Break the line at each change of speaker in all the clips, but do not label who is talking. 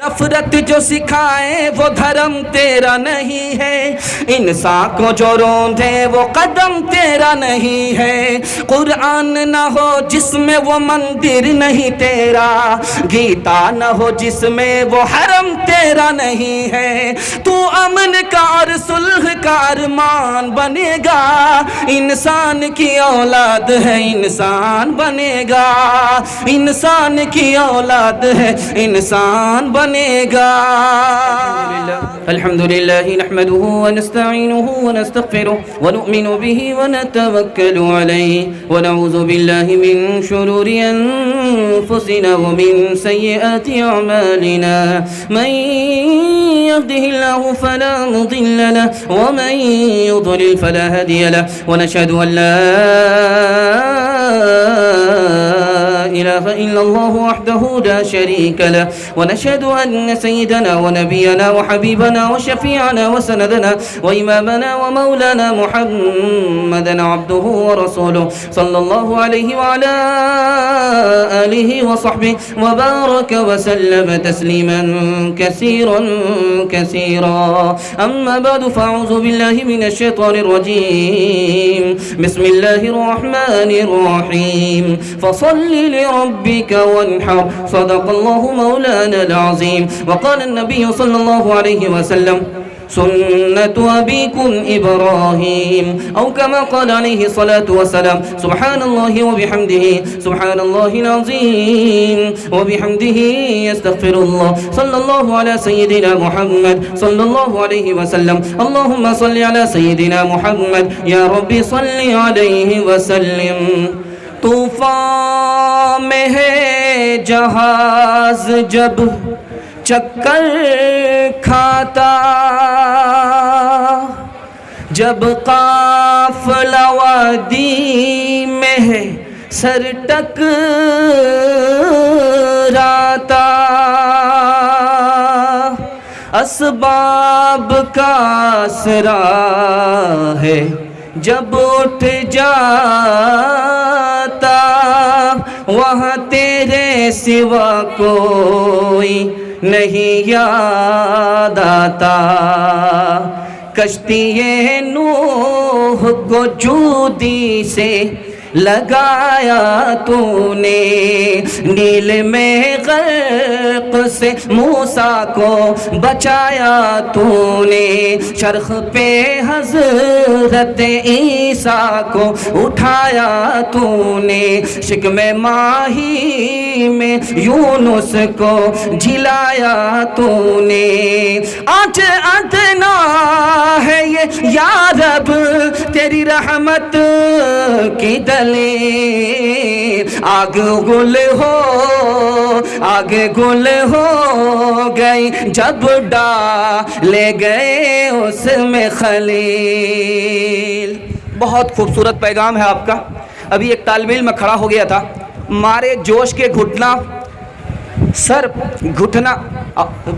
नफरत जो सिखाए वो धर्म तेरा नहीं है, इंसान को जो रोंदे वो कदम तेरा नहीं है, कुरान न हो जिसमें वो मंदिर नहीं तेरा, गीता न हो जिसमें वो हरम तेरा नहीं है, तू अमन का और सुलह का अरमान बनेगा, इंसान की औलाद है इंसान बनेगा, इंसान की औलाद है इंसान बनेगा। अल्हम्दुलिल्लाह नहमदुहु व नस्तईनुहु व नस्तगफिरुहु व नु'मिनु बिही व नतवक्कलु अलैहि व नऊज़ु बिल्लाहि मिन शुरूरि अनफुसिना व मिन सय्यिआति अअमालिना, मन यहदिहिल्लाहु फला मुदिल्ल लहु व मन युद्लिल फला हादिय लहु, व नशहदु अन ला इलाहा इल्लल्लाह वहदहु ला शरीक लहु, व नशहदु अन्न सय्यदना व नबियना व हबीबना व शफीअना व सनदना व इमामना व मौलाना मुहम्मदन अब्दुहु व रसूलुहु सल्लल्लाहु अलैहि व अला आलिहि व सहबिहि व बारक व सल्लम तस्लीमन कसीरन कसीरा, अम्मा बअदु फअऊज़ु बिल्लाहि मिनश शैतानिर रजीम, बिस्मिल्लाहिर रहमानिर रहीम, फसल्लि लिरब्बिका वन्हर, सदक़ल्लाहु मौलानल अज़ीम, व क़ाल अन्नबी सल्लल्लाहु अलैहि वसल्लम सुन्नतु अबीकुम इब्राहीम, औ कमा क़ाल अलैहि सलातु वस्सलाम, सुब्हानल्लाहि व बिहम्दिही सुब्हानल्लाहिल अज़ीम व बिहम्दिही अस्तग़फिरुल्लाह, सल्लल्लाहु अला सय्यिदिना मुहम्मद सल्लल्लाहु अलैहि वसल्लम, अल्लाहुम्मा सल्लि अला सय्यिदिना मुहम्मद, या रब्बी सल्लि अलैहि वसल्लिम। तूफ़ान में है जहाज़ जब चक्कर खाता, जब काफ़िला वादी में है सर टकराता, असबाब का आसरा है जब उठ जाता, वहाँ तेरे सिवा कोई नहीं याद आता, कश्ती नूह को जूदी से लगाया तूने, नील में गर्क से मूसा को बचाया तूने, चरख पे हज़रत ईसा को उठाया तूने, शिकमे माही में यूनुस को झिलाया तूने, आज अदना है ये या रब तेरी रहमत की आग गुल हो गई जब डाले गए उसमें खलील। बहुत खूबसूरत पैगाम है आपका। अभी एक तालिब इल्म खड़ा हो गया था, मारे जोश के घुटना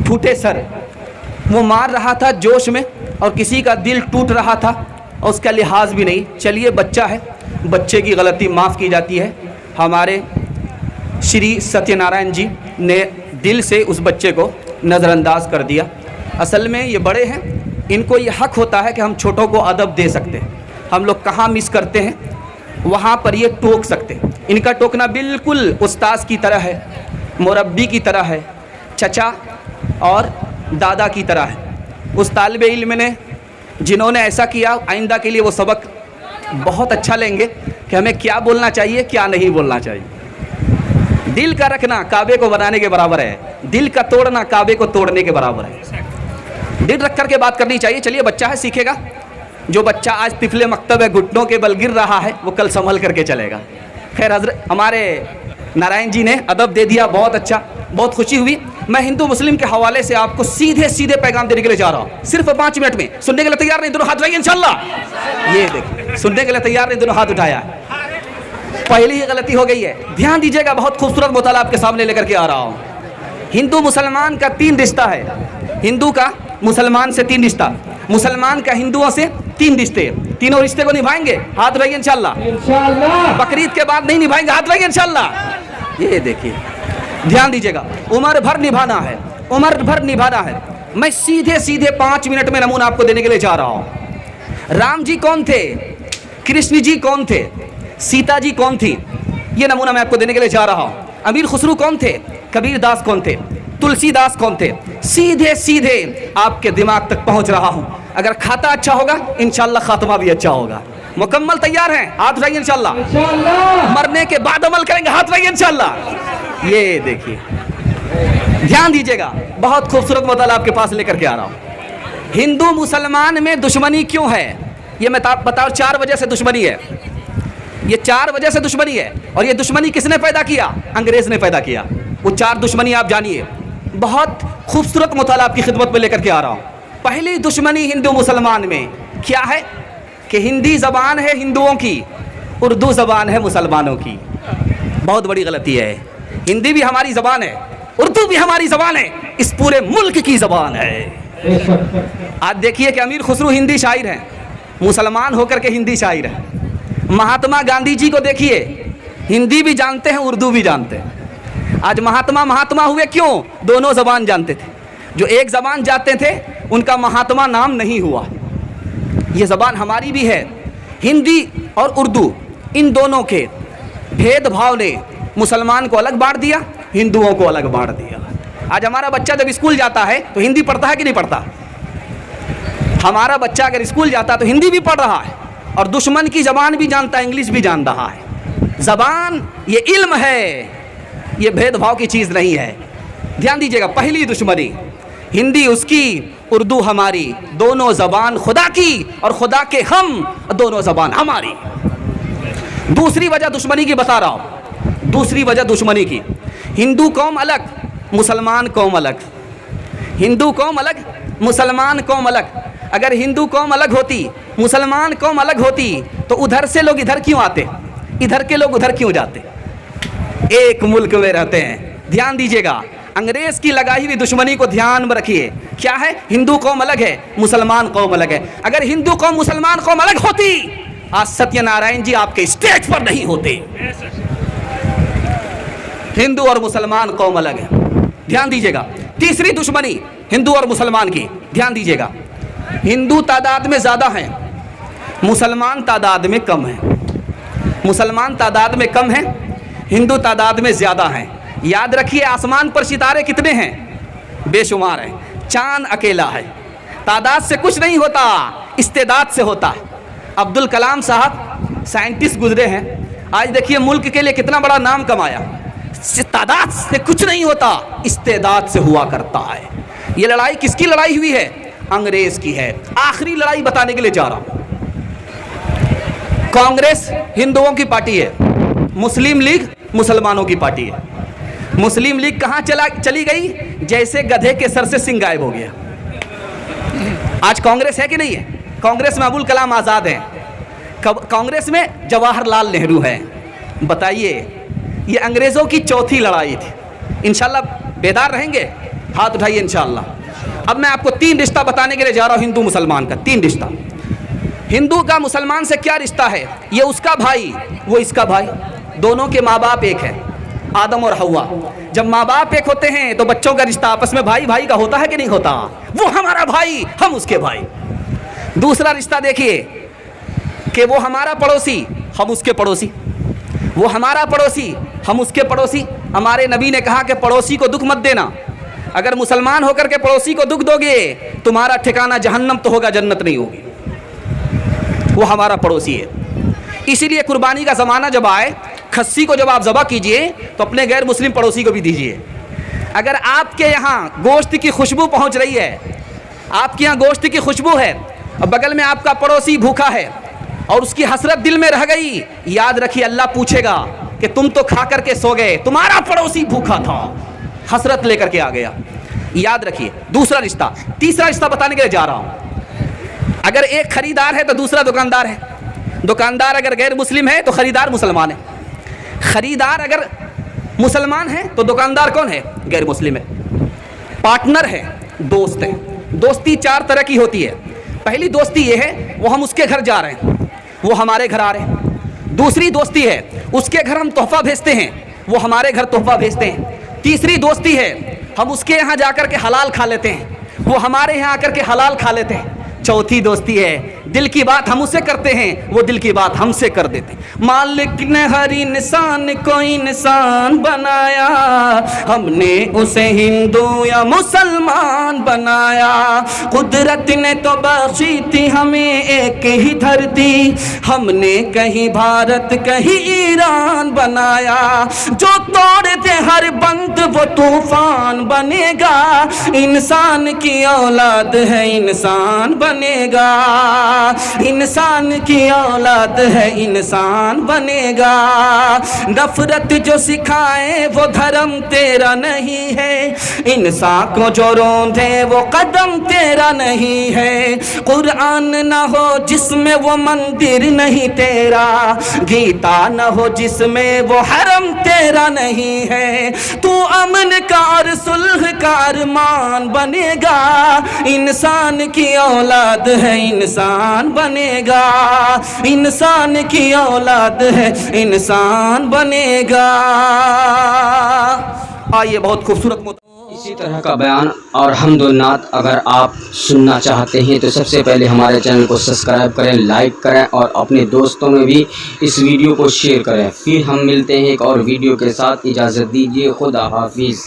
फूटे सर, वो मार रहा था जोश में और किसी का दिल टूट रहा था और उसका लिहाज भी नहीं। चलिए बच्चा है, बच्चे की गलती माफ़ की जाती है। हमारे श्री सत्यनारायण जी ने दिल से उस बच्चे को नज़रअंदाज कर दिया। असल में ये बड़े हैं, इनको ये हक़ होता है कि हम छोटों को अदब दे सकते हैं। हम लोग कहाँ मिस करते हैं वहाँ पर ये टोक सकते हैं। इनका टोकना बिल्कुल उस्ताद की तरह है, मुरब्बी की तरह है, चचा और दादा की तरह है। उस तालिब इल्म ने जिन्होंने ऐसा किया, आइंदा के लिए वो सबक बहुत अच्छा लेंगे कि हमें क्या बोलना चाहिए, क्या नहीं बोलना चाहिए। दिल का रखना काबे को बनाने के बराबर है, दिल का तोड़ना काबे को तोड़ने के बराबर है। दिल रख कर के बात करनी चाहिए। चलिए बच्चा है, सीखेगा। जो बच्चा आज तिफले मकतब है, घुटनों के बल गिर रहा है, वो कल संभल करके चलेगा। खैर हजरत हमारे नारायण जी ने अदब दे दिया, बहुत अच्छा, बहुत खुशी हुई। मैं हिंदू मुस्लिम के हवाले से आपको सीधे सीधे पैगाम देने के लिए जा रहा हूँ, सिर्फ 5 मिनट में। सुनने के लिए तैयार नहीं? दोनों हाथ उठाइए इंशाल्लाह। ये देखिए, सुनने के लिए तैयार नहीं? दोनों हाथ उठाया। पहली ही गलती हो गई है, ध्यान दीजिएगा। बहुत खूबसूरत मुताला आपके सामने लेकर के आ रहा हूँ। हिंदू मुसलमान का 3 रिश्ता है। हिंदू का मुसलमान से 3 रिश्ता, मुसलमान का हिंदुओं से 3 रिश्ते। तीनों रिश्ते को निभाएंगे, हाथ उठाइए इंशाल्लाह। बकरीद के बाद नहीं निभाएंगे, हाथ उठाइए इंशाल्लाह। ये देखिए, ध्यान दीजिएगा, उम्र भर निभाना है। उम्र भर निभाना है। मैं सीधे सीधे 5 मिनट में नमूना आपको देने के लिए जा रहा हूँ। राम जी कौन थे, कृष्ण जी कौन थे, सीता जी कौन थी, ये नमूना मैं आपको देने के लिए जा रहा हूँ। अमीर खुसरू कौन थे, कबीर दास कौन थे, तुलसीदास कौन थे, सीधे सीधे आपके दिमाग तक पहुँच रहा हूँ। अगर खाता अच्छा होगा इंशाल्लाह खात्मा भी अच्छा होगा। मुकम्मल तैयार हैं? हाथ उठाइए इंशाल्लाह। मरने के बाद अमल करेंगे, हाथ उठाइए इंशाल्लाह। ये देखिए, ध्यान दीजिएगा, बहुत खूबसूरत मौला आपके पास लेकर के आ रहा हूँ। हिंदू मुसलमान में दुश्मनी क्यों है, ये मैं बताओ। 4 वजह से दुश्मनी है, ये 4 वजह से दुश्मनी है। और ये दुश्मनी किसने पैदा किया? अंग्रेज ने पैदा किया। वो 4 दुश्मनी आप जानिए। बहुत खूबसूरत मुताला आपकी खिदमत में लेकर के आ रहा हूँ। पहली दुश्मनी हिंदू मुसलमान में क्या है कि हिंदी ज़बान है हिंदुओं की, उर्दू ज़बान है मुसलमानों की। बहुत बड़ी गलती है। हिंदी भी हमारी ज़बान है, उर्दू भी हमारी ज़बान है, इस पूरे मुल्क की ज़बान है। आज देखिए कि अमीर खुसरू हिंदी शायर हैं, मुसलमान होकर के हिंदी शायर हैं। महात्मा गांधी जी को देखिए, हिंदी भी जानते हैं, उर्दू भी जानते हैं। आज महात्मा महात्मा हुए क्यों? दोनों ज़बान जानते थे। जो एक ज़बान जानते थे उनका महात्मा नाम नहीं हुआ। ये ज़बान हमारी भी है। हिंदी और उर्दू, इन दोनों के भेदभाव ने मुसलमान को अलग बांट दिया, हिंदुओं को अलग बांट दिया। आज हमारा बच्चा जब स्कूल जाता है तो हिंदी पढ़ता है कि नहीं पढ़ता? हमारा बच्चा अगर स्कूल जाता है तो हिंदी भी पढ़ रहा है और दुश्मन की ज़बान भी जानता है, इंग्लिश भी जान रहा है। ज़बान ये इल्म है, ये भेदभाव की चीज़ नहीं है। ध्यान दीजिएगा, पहली दुश्मनी हिंदी उसकी, उर्दू हमारी, दोनों ज़बान खुदा की और खुदा के हम, दोनों ज़बान हमारी। दूसरी वजह दुश्मनी की बता रहा हूँ। दूसरी वजह दुश्मनी की, हिंदू कौम अलग, मुसलमान कौम अलग। हिंदू कौम अलग, मुसलमान कौम अलग। अगर हिंदू कौम अलग होती, मुसलमान कौम अलग होती तो उधर से लोग इधर क्यों आते, इधर के लोग उधर क्यों जाते? एक मुल्क में रहते हैं। ध्यान दीजिएगा, अंग्रेज की लगाई हुई दुश्मनी को ध्यान में रखिए। क्या है? हिंदू कौम अलग है, मुसलमान कौम अलग है। अगर हिंदू कौम मुसलमान कौम अलग होती, आज सत्यनारायण जी आपके स्टेज पर नहीं होते। हिंदू और मुसलमान कौम अलग है। ध्यान दीजिएगा, तीसरी दुश्मनी हिंदू और मुसलमान की, ध्यान दीजिएगा। हिंदू तादाद में ज़्यादा हैं, मुसलमान तादाद में कम है। मुसलमान तादाद में कम है, हिंदू तादाद में ज़्यादा हैं। याद रखिए, आसमान पर सितारे कितने हैं? बेशुमार हैं। चांद अकेला है। तादाद से कुछ नहीं होता, इस्तेदाद से होता है। अब्दुल कलाम साहब साइंटिस्ट गुजरे हैं, आज देखिए मुल्क के लिए कितना बड़ा नाम कमाया। तादाद से कुछ नहीं होता, इस्तेदाद से हुआ करता है। ये लड़ाई किसकी लड़ाई हुई है? अंग्रेज की है। आखिरी लड़ाई बताने के लिए जा रहा हूं। कांग्रेस हिंदुओं की पार्टी है, मुस्लिम लीग मुसलमानों की पार्टी है। मुस्लिम लीग कहां चली गई? जैसे गधे के सर से सिंह गायब हो गया। आज कांग्रेस है कि नहीं है? कांग्रेस में अबुल कलाम आज़ाद हैं, कांग्रेस में जवाहरलाल नेहरू हैं। बताइए, ये अंग्रेज़ों की चौथी लड़ाई थी। इंशाल्लाह बेदार रहेंगे, हाथ उठाइए इंशाल्लाह। अब मैं आपको 3 रिश्ता बताने के लिए जा रहा हूँ हिंदू मुसलमान का। 3 रिश्ता। हिंदू का मुसलमान से क्या रिश्ता है? ये उसका भाई, वो इसका भाई, दोनों के माँ बाप एक हैं, आदम और हव्वा। जब माँ बाप एक होते हैं तो बच्चों का रिश्ता आपस में भाई भाई का होता है कि नहीं होता? वो हमारा भाई, हम उसके भाई। दूसरा रिश्ता देखिए कि वो हमारा पड़ोसी, हम उसके पड़ोसी। वो हमारा पड़ोसी, हम उसके पड़ोसी। हमारे नबी ने कहा कि पड़ोसी को दुख मत देना। अगर मुसलमान होकर के पड़ोसी को दुख दोगे, तुम्हारा ठिकाना जहन्नम तो होगा, जन्नत नहीं होगी। वो हमारा पड़ोसी है। इसीलिए कुर्बानी का ज़माना जब आए, खस्सी को जब आप ज़बह कीजिए तो अपने गैर मुस्लिम पड़ोसी को भी दीजिए। अगर आपके यहाँ गोश्त की खुशबू पहुँच रही है, आपके यहाँ गोश्त की खुशबू है और बगल में आपका पड़ोसी भूखा है और उसकी हसरत दिल में रह गई, याद रखिए अल्लाह पूछेगा कि तुम तो खा करके सो गए, तुम्हारा पड़ोसी भूखा था, हसरत लेकर के आ गया। याद रखिए। दूसरा रिश्ता। तीसरा रिश्ता बताने के लिए जा रहा हूँ। अगर एक खरीदार है तो दूसरा दुकानदार है। दुकानदार अगर गैर मुस्लिम है तो खरीदार मुसलमान है। खरीदार अगर मुसलमान है तो दुकानदार कौन है? गैर मुस्लिम है। पार्टनर है, दोस्त है। दोस्ती 4 तरह की होती है। पहली दोस्ती ये है, वो हम उसके घर जा रहे हैं, वो हमारे घर आ रहे हैं। दूसरी दोस्ती है, उसके घर हम तोहफा भेजते हैं, वो हमारे घर तोहफा भेजते हैं। तीसरी दोस्ती है, ہم اس کے یہاں جا کر کے حلال کھا لیتے ہیں، وہ ہمارے یہاں آ کر کے حلال کھا لیتے ہیں۔ چوتھی دوستی ہے، دل کی بات ہم اسے کرتے ہیں، وہ دل کی بات ہم سے کر دیتے ہیں۔ مالک نے ہر انسان کو انسان بنایا، ہم نے اسے ہندو یا مسلمان بنایا۔ قدرت نے تو بخشی تھی ہمیں ایک ہی دھرتی، ہم نے کہیں بھارت کہیں ایران بنایا۔ جو توڑ دے ہر بند وہ طوفان بنے گا، انسان کی اولاد ہے انسان بنے گا، انسان کی اولاد ہے انسان بنے گا۔ نفرت جو سکھائے وہ دھرم تیرا نہیں ہے، انسان کو جو روندے وہ قدم تیرا نہیں ہے۔ قرآن نہ ہو جس میں وہ مندر نہیں تیرا، گیتا نہ ہو جس میں وہ حرم تیرا نہیں ہے۔ تو امن کا اور صلح کا ارمان بنے گا، انسان کی اولاد ہے انسان بنے گا، انسان کی اولاد ہے انسان بنے گا۔ آئیے بہت خوبصورت
اسی طرح کا بیان اور حمد و نعت اگر آپ سننا چاہتے ہیں تو سب سے پہلے ہمارے چینل کو سبسکرائب کریں، لائک کریں اور اپنے دوستوں میں بھی اس ویڈیو کو شیئر کریں۔ پھر ہم ملتے ہیں ایک اور ویڈیو کے ساتھ، اجازت دیجیے، خدا حافظ۔